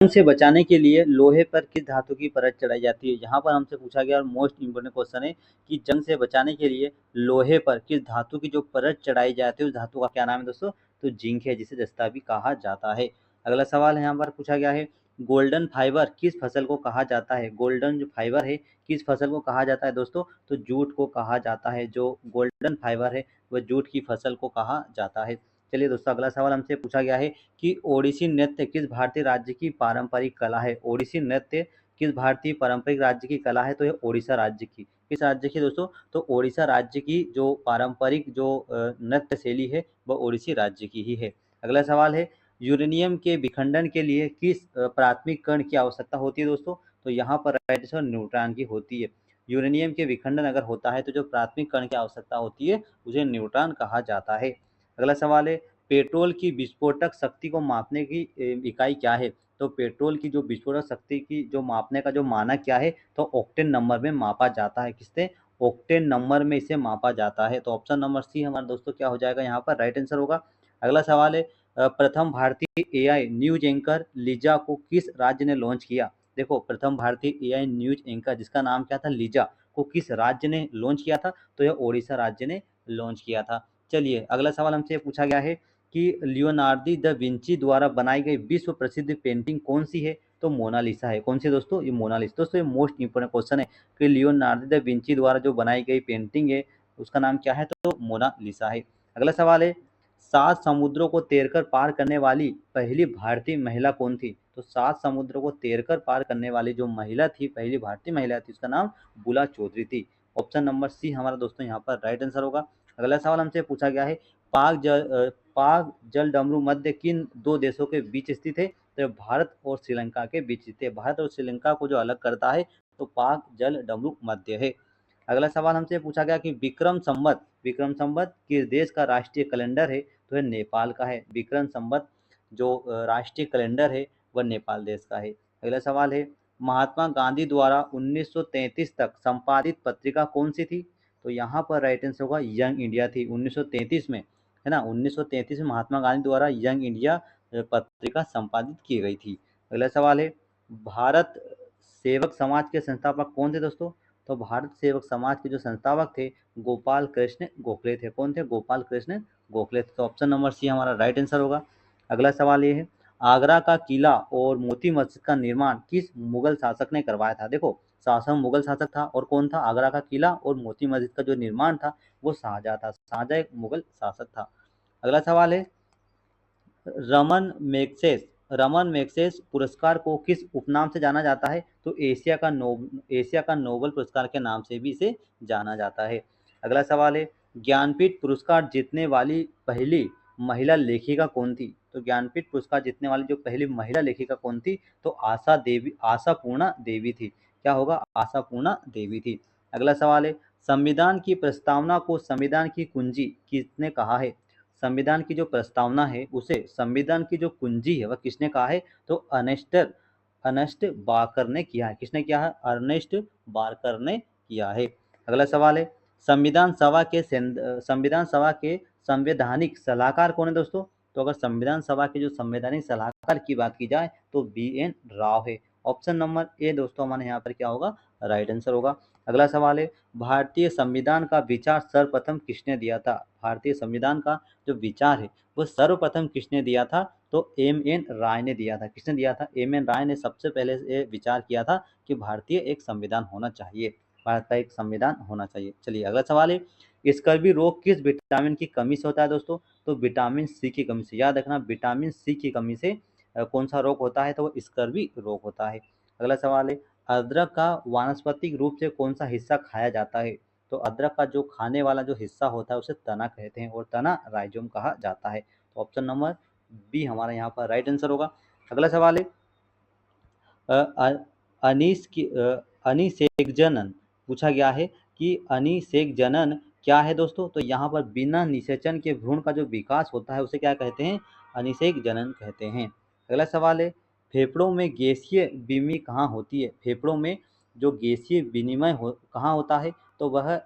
जंग से बचाने के लिए लोहे पर किस धातु की परत चढ़ाई जाती है? यहाँ पर हमसे पूछा गया और मोस्ट इम्पोर्टेंट क्वेश्चन है कि जंग से बचाने के लिए लोहे पर किस धातु की जो परत चढ़ाई जाती है उस धातु का क्या नाम है दोस्तों? तो जिंक है, जिसे जस्ता भी कहा जाता है। अगला सवाल है यहाँ पर पूछा गया है, गोल्डन फाइबर किस फसल को कहा जाता है? गोल्डन जो फाइबर है किस फसल को कहा जाता है दोस्तों? तो जूट को कहा जाता है। जो गोल्डन फाइबर है वह जूट की फसल को कहा जाता है। चलिए दोस्तों, अगला सवाल हमसे पूछा गया है कि ओडिसी नृत्य किस भारतीय राज्य की पारंपरिक कला है? ओडिसी नृत्य किस भारतीय पारंपरिक राज्य की कला है? तो ये ओडिशा राज्य की। किस राज्य की दोस्तों? तो ओडिशा राज्य की जो पारंपरिक जो नृत्य शैली है वह ओडिसी राज्य की ही है। अगला सवाल है, यूरेनियम के विखंडन के लिए किस प्राथमिक कण की आवश्यकता होती है दोस्तों? तो यहाँ पर राइट आंसर न्यूट्रॉन की होती है। यूरेनियम के विखंडन अगर होता है तो जो प्राथमिक कण की आवश्यकता होती है उसे न्यूट्रॉन कहा जाता है। अगला सवाल है, पेट्रोल की विस्फोटक शक्ति को मापने की इकाई क्या है? तो पेट्रोल की जो विस्फोटक शक्ति की जो मापने का जो मानक क्या है? तो ऑक्टेन नंबर में मापा जाता है। किससे? ऑक्टेन नंबर में इसे मापा जाता है। तो ऑप्शन नंबर सी हमारा दोस्तों क्या हो जाएगा? यहाँ पर राइट आंसर होगा। अगला सवाल है, प्रथम भारतीय एआई न्यूज एंकर लीजा को किस राज्य ने लॉन्च किया? देखो, प्रथम भारतीय एआई न्यूज एंकर जिसका नाम क्या था? लीजा, को किस राज्य ने लॉन्च किया था? तो यह ओडिशा राज्य ने लॉन्च किया था। चलिए, अगला सवाल हमसे पूछा गया है कि लियोनार्दो दा विंची द्वारा बनाई गई विश्व प्रसिद्ध पेंटिंग कौन सी है? तो मोनालिसा है। कौन सी दोस्तों? ये मोनालिसा। दोस्तों, ये मोस्ट इंपोर्टेंट क्वेश्चन है कि लियोनार्दो दा विंची द्वारा जो बनाई गई पेंटिंग है उसका नाम क्या है? तो मोनालिसा है। अगला सवाल है, 7 समुद्रों को तैरकर पार करने वाली पहली भारतीय महिला कौन थी? तो 7 समुद्रों को तैरकर पार करने वाली जो महिला थी, पहली भारतीय महिला थी, उसका नाम बुला चौधरी थी। ऑप्शन नंबर सी हमारा दोस्तों यहाँ पर राइट आंसर होगा। अगला सवाल हमसे पूछा गया है, पाक जल डमरू मध्य किन 2 देशों के बीच स्थित है? तो भारत और श्रीलंका के बीच स्थित है। भारत और श्रीलंका को जो अलग करता है तो पाक जल डमरू मध्य है। अगला सवाल हमसे पूछा गया कि विक्रम संवत किस देश का राष्ट्रीय कैलेंडर है? तो यह नेपाल का है। विक्रम संवत जो राष्ट्रीय कैलेंडर है वह नेपाल देश का है। अगला सवाल है, महात्मा गांधी द्वारा 1933 तक संपादित पत्रिका कौन सी थी? तो यहाँ पर राइट आंसर होगा यंग इंडिया थी। 1933 में, है ना, 1933 में महात्मा गांधी द्वारा यंग इंडिया पत्रिका संपादित की गई थी। अगला सवाल है, भारत सेवक समाज के संस्थापक कौन थे दोस्तों? तो भारत सेवक समाज के जो संस्थापक थे गोपाल कृष्ण गोखले थे। कौन थे? गोपाल कृष्ण गोखले थे। तो ऑप्शन नंबर सी हमारा राइट आंसर होगा। अगला सवाल ये है, आगरा का किला और मोती मस्जिद का निर्माण किस मुगल शासक ने करवाया था? देखो, शासक मुगल शासक था और कौन था? आगरा का किला और मोती मस्जिद का जो निर्माण था वो शाहजहाँ था। शाहजहाँ एक मुगल शासक था। अगला सवाल है, रमन मैग्सेस पुरस्कार को किस उपनाम से जाना जाता है? तो एशिया का नोबेल पुरस्कार के नाम से भी इसे जाना जाता है। अगला सवाल है, ज्ञानपीठ पुरस्कार जीतने वाली पहली महिला लेखिका कौन थी? तो ज्ञानपीठ पुरस्कार जीतने वाली जो पहली महिला लेखिका कौन थी? तो आशा पूर्णा देवी थी। क्या होगा? आशा पूर्णा देवी थी। अगला सवाल है, संविधान की प्रस्तावना को संविधान की कुंजी किसने कहा है? संविधान की जो प्रस्तावना है उसे संविधान की जो कुंजी है वह किसने कहा है? तो अर्नेस्ट बाकर ने किया है। किसने किया है? अर्नेस्ट बाकर ने किया है। अगला सवाल है, संविधान सभा के संवैधानिक सलाहकार कौन है दोस्तों? तो अगर संविधान सभा के जो संवैधानिक सलाहकार की बात की जाए तो BN राव है। ऑप्शन नंबर ए दोस्तों हमारे यहाँ पर क्या होगा? राइट आंसर होगा। अगला सवाल है, भारतीय संविधान का विचार सर्वप्रथम किसने दिया था? भारतीय संविधान का जो विचार है वो सर्वप्रथम किसने दिया था? तो MN राय ने दिया था। किसने दिया था? MN राय ने सबसे पहले ये विचार किया था कि भारतीय एक संविधान होना चाहिए, भारत का एक संविधान होना चाहिए। चलिए, अगला सवाल है, स्कर्वी रोग किस विटामिन की कमी से होता है दोस्तों? तो विटामिन सी की कमी से। याद रखना, विटामिन सी की कमी से कौन सा रोग होता है? तो वो स्कर्वी रोग होता है। अगला सवाल है, अदरक का वानस्पतिक रूप से कौन सा हिस्सा खाया जाता है? तो अदरक का जो खाने वाला जो हिस्सा होता है उसे तना कहते हैं और तना राइजोम कहा जाता है। तो ऑप्शन नंबर बी हमारा यहाँ पर राइट आंसर होगा। अगला सवाल है, अनिषेक जनन पूछा गया है कि अनिषेक जनन क्या है दोस्तों? तो यहाँ पर बिना निषेचन के भ्रूण का जो विकास होता है उसे क्या कहते हैं? अनिषेक जनन कहते हैं। अगला सवाल है, फेफड़ों में गैसीय विनिमय कहाँ होती है? फेफड़ों में जो गैसीय विनिमय कहाँ होता है? तो वह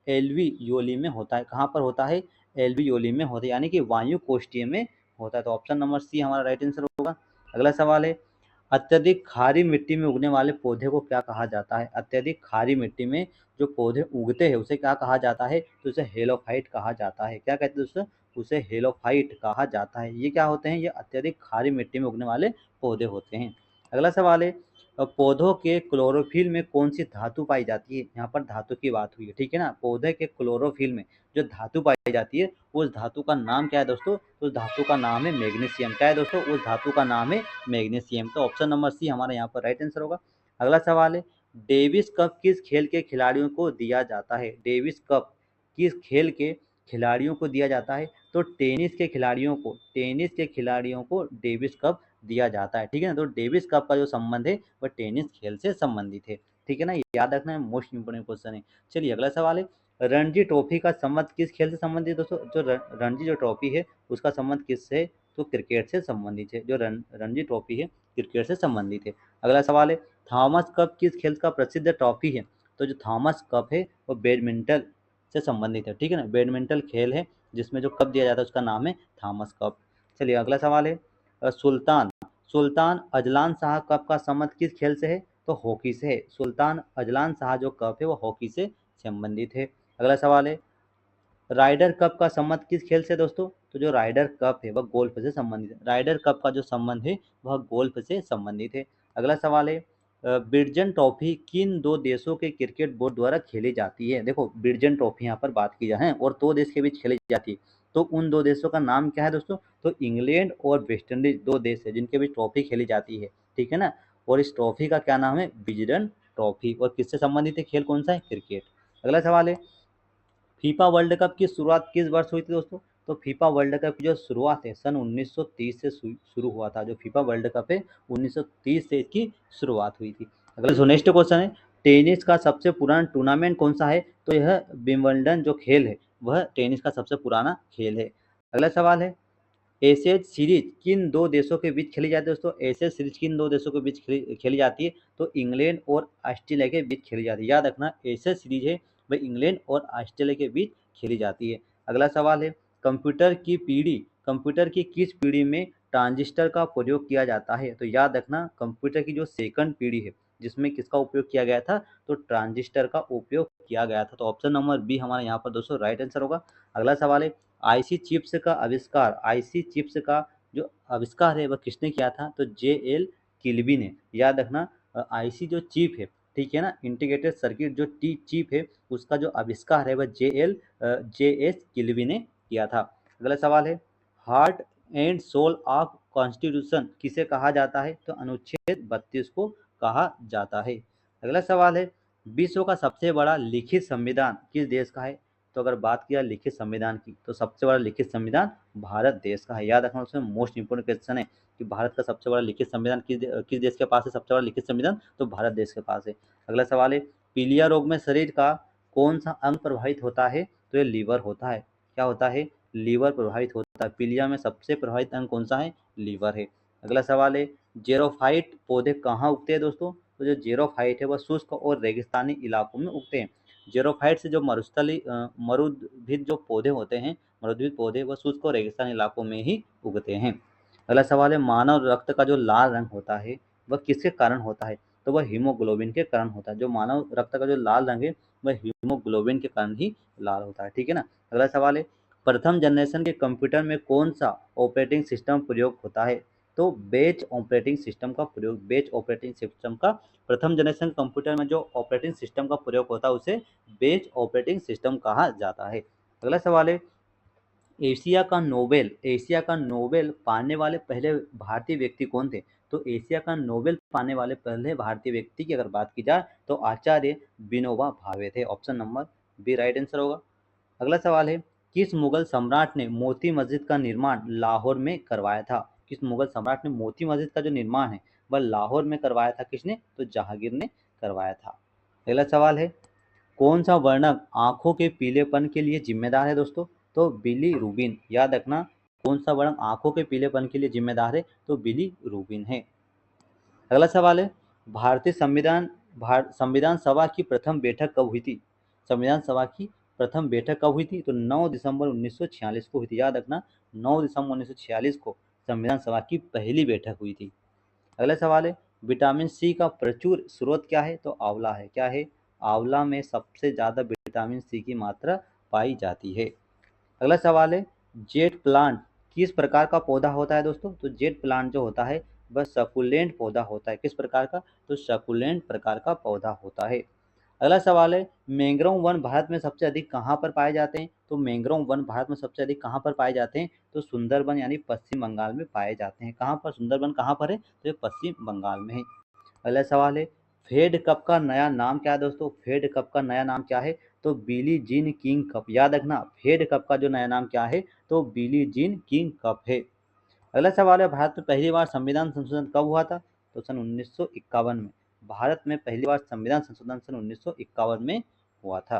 एल्वियोली में होता है। कहाँ पर होता है? एल्वियोली में होता है, यानी कि वायु कोष्ठीय में होता है। तो ऑप्शन नंबर सी हमारा राइट आंसर होगा। अगला सवाल है, अत्यधिक खारी मिट्टी में उगने वाले पौधे को क्या कहा जाता है? अत्यधिक खारी मिट्टी में जो पौधे उगते हैं उसे क्या कहा जाता है? तो उसे हेलोफाइट कहा जाता है। क्या कहते हैं दोस्तों? उसे हेलोफाइट कहा जाता है। ये क्या होते हैं? ये अत्यधिक खारी मिट्टी में उगने वाले पौधे होते हैं। अगला सवाल है, पौधों के क्लोरोफिल में कौन सी धातु पाई जाती है? यहाँ पर धातु की बात हुई है, ठीक है ना। पौधे के क्लोरोफिल में जो धातु पाई जाती है उस धातु का नाम क्या है दोस्तों? उस धातु का नाम है मैग्नीशियम। क्या है दोस्तों? उस धातु का नाम है मैग्नीशियम। तो ऑप्शन नंबर सी हमारा यहाँ पर राइट आंसर होगा। अगला सवाल है, डेविस कप किस खेल के खिलाड़ियों को दिया जाता है? डेविस कप किस खेल के खिलाड़ियों को दिया जाता है? तो टेनिस के खिलाड़ियों को डेविस कप दिया जाता है, ठीक है ना। तो डेविस कप का जो संबंध है वह टेनिस खेल से संबंधित है, ठीक है ना। ये याद रखना है, मोस्ट इंपोर्टेंट क्वेश्चन है। चलिए अगला सवाल है, रणजी ट्रॉफी का संबंध किस खेल से संबंधित है दोस्तों? जो रणजी जो ट्रॉफी है उसका संबंध किससे? तो क्रिकेट से संबंधित है। जो रणजी ट्रॉफी है क्रिकेट से संबंधित है। अगला सवाल है, थॉमस कप किस खेल का प्रसिद्ध ट्रॉफी है? तो जो थॉमस कप है वो बैडमिंटन से संबंधित है, ठीक है ना। बैडमिंटन खेल है जिसमें जो कप दिया जाता है उसका नाम है थॉमस कप। चलिए अगला सवाल है, सुल्तान सुल्तान अजलान शाह कप का संबंध किस खेल से है? तो हॉकी से है। सुल्तान अजलान शाह जो कप है वो हॉकी से संबंधित है। अगला सवाल है, राइडर कप का संबंध किस खेल से दोस्तों? तो जो राइडर कप है वह गोल्फ से संबंधित है। राइडर कप का जो संबंध है वह गोल्फ से संबंधित है। अगला सवाल है, बिरजन ट्रॉफी किन दो देशों के क्रिकेट बोर्ड द्वारा खेली जाती है? देखो बिरजन ट्रॉफी यहाँ पर बात की जाए और दो देश के बीच खेली जाती है, तो उन दो देशों का नाम क्या है दोस्तों? तो इंग्लैंड और वेस्ट इंडीज दो देश है जिनके बीच ट्रॉफी खेली जाती है, ठीक है ना। और इस ट्रॉफी का क्या नाम है? बिजडन ट्रॉफी। और किससे संबंधित है? खेल कौन सा है? क्रिकेट। अगला सवाल है, फीफा वर्ल्ड कप की शुरुआत किस वर्ष हुई थी दोस्तों? तो फीफा वर्ल्ड कप की जो शुरुआत है सन 1930 से शुरू हुआ था। जो फीफा वर्ल्ड कप है 1930 से इसकी शुरुआत हुई थी। अगला जो नेक्स्ट क्वेश्चन है, टेनिस का सबसे पुराना टूर्नामेंट कौन सा है? तो यह विंबलडन जो खेल है वह टेनिस का सबसे पुराना खेल है। अगला सवाल है, एशेज सीरीज किन दो देशों के बीच खेली जाती है दोस्तों? एशेज सीरीज किन दो देशों के बीच खेली जाती है? तो इंग्लैंड और ऑस्ट्रेलिया के बीच खेली जाती है। याद रखना, एशेज सीरीज है वह इंग्लैंड और ऑस्ट्रेलिया के बीच खेली जाती है। अगला सवाल है, कंप्यूटर की किस पीढ़ी में ट्रांजिस्टर का प्रयोग किया जाता है? तो याद रखना, कंप्यूटर की जो सेकंड पीढ़ी है जिसमें किसका उपयोग किया गया था? तो ट्रांजिस्टर का उपयोग किया गया था। तो ऑप्शन नंबर बी हमारा यहाँ पर दोस्तों राइट आंसर होगा। अगला सवाल है, आईसी चिप्स का जो आविष्कार है वह किसने किया था? तो जे.एल. किल्बी ने। याद रखना, आईसी जो चिप है, ठीक है ना, इंटीग्रेटेड सर्किट जो टी चिप है उसका जो आविष्कार है वह जे.एस. किल्बी ने किया था। अगला सवाल है, heart and soul of constitution किसे कहा जाता है? तो अनुच्छेद 32 को कहा जाता है। अगला सवाल है, विश्व का सबसे बड़ा लिखित संविधान किस देश का है? तो अगर बात किया लिखित संविधान की तो सबसे बड़ा लिखित संविधान भारत देश का है। याद रखना, उसमें मोस्ट इंपोर्टेंट क्वेश्चन है कि भारत का सबसे बड़ा लिखित संविधान किस देश के पास है? सबसे बड़ा लिखित संविधान तो भारत देश के पास है। अगला सवाल है, पीलिया रोग में शरीर का कौन सा अंग प्रभावित होता है? तो ये लीवर होता है। क्या होता है? लीवर प्रभावित होता है। पीलिया में सबसे प्रभावित अंग कौन सा है? लीवर है। अगला सवाल है, जेरोफाइट पौधे कहाँ उगते हैं दोस्तों? तो जो जेरोफाइट है वह शुष्क और रेगिस्तानी इलाकों में उगते हैं। जेरोफाइट से जो मरुद्भिद जो पौधे होते हैं, मरुद्भिद पौधे वह शुष्क और रेगिस्तान इलाकों में ही उगते हैं। अगला सवाल है, मानव रक्त का जो लाल रंग होता है वह किसके कारण होता है? तो वह हीमोग्लोबिन के कारण होता है। जो मानव रक्त का जो लाल रंग है वह हीमोग्लोबिन के कारण ही लाल होता है, ठीक है ना। अगला सवाल है, प्रथम जनरेशन के कंप्यूटर में कौन सा ऑपरेटिंग सिस्टम प्रयोग होता है? तो बेच ऑपरेटिंग सिस्टम का प्रथम जनरेशन कंप्यूटर में जो ऑपरेटिंग सिस्टम का प्रयोग होता है उसे बेच ऑपरेटिंग सिस्टम कहा जाता है। अगला सवाल है, एशिया का नोबेल पाने वाले पहले भारतीय व्यक्ति कौन थे? तो एशिया का नोबेल पाने वाले पहले भारतीय व्यक्ति की अगर बात की जाए तो आचार्य विनोबा भावे थे। Option number B right answer होगा। अगला सवाल है, किस मुगल सम्राट ने मोती मस्जिद का निर्माण लाहौर में करवाया था? किस मुगल सम्राट ने मोती मस्जिद का जो निर्माण है वह लाहौर में करवाया था? किसने? तो जहांगीर ने करवाया था। अगला सवाल है, कौन सा वर्णक आंखों के पीलेपन के लिए जिम्मेदार है दोस्तों? तो बिली रूबिन। याद रखना, कौन सा वर्णक आंखों के पीलेपन के लिए जिम्मेदार है? तो बिली रूबिन है। अगला सवाल है, भारतीय संविधान सभा की प्रथम बैठक कब हुई थी? संविधान सभा की प्रथम बैठक कब हुई थी? तो 9 दिसंबर 1946 को हुई थी। याद रखना, 9 दिसंबर 1946 को संविधान सभा की पहली बैठक हुई थी। अगला सवाल है, विटामिन सी का प्रचुर स्रोत क्या है? तो आंवला है। क्या है? आंवला में सबसे ज़्यादा विटामिन सी की मात्रा पाई जाती है। अगला सवाल है, जेट प्लांट किस प्रकार का पौधा होता है दोस्तों? तो जेट प्लांट जो होता है वह सकुलेंट पौधा होता है। किस प्रकार का? तो सकुलेंट प्रकार का पौधा होता है। अगला सवाल है, मैंग्रोव वन भारत में सबसे अधिक कहाँ पर पाए जाते हैं? तो मैंग्रोव वन भारत में सबसे अधिक कहाँ पर पाए जाते हैं? तो सुंदरबन यानी पश्चिम बंगाल में पाए जाते हैं। कहाँ पर? सुंदरबन कहाँ पर है? तो ये पश्चिम बंगाल में है। अगला सवाल है, फेड कप का नया नाम क्या है दोस्तों? फेड कप का नया नाम क्या है? तो बिली जीन किंग कप। याद रखना, फेड कप का जो नया नाम क्या है? तो बिली जीन किंग कप है। अगला सवाल है, भारत में पहली बार संविधान संशोधन कब हुआ था? तो सन 1951 में। भारत में पहली बार संविधान संशोधन सन 1951 में हुआ था।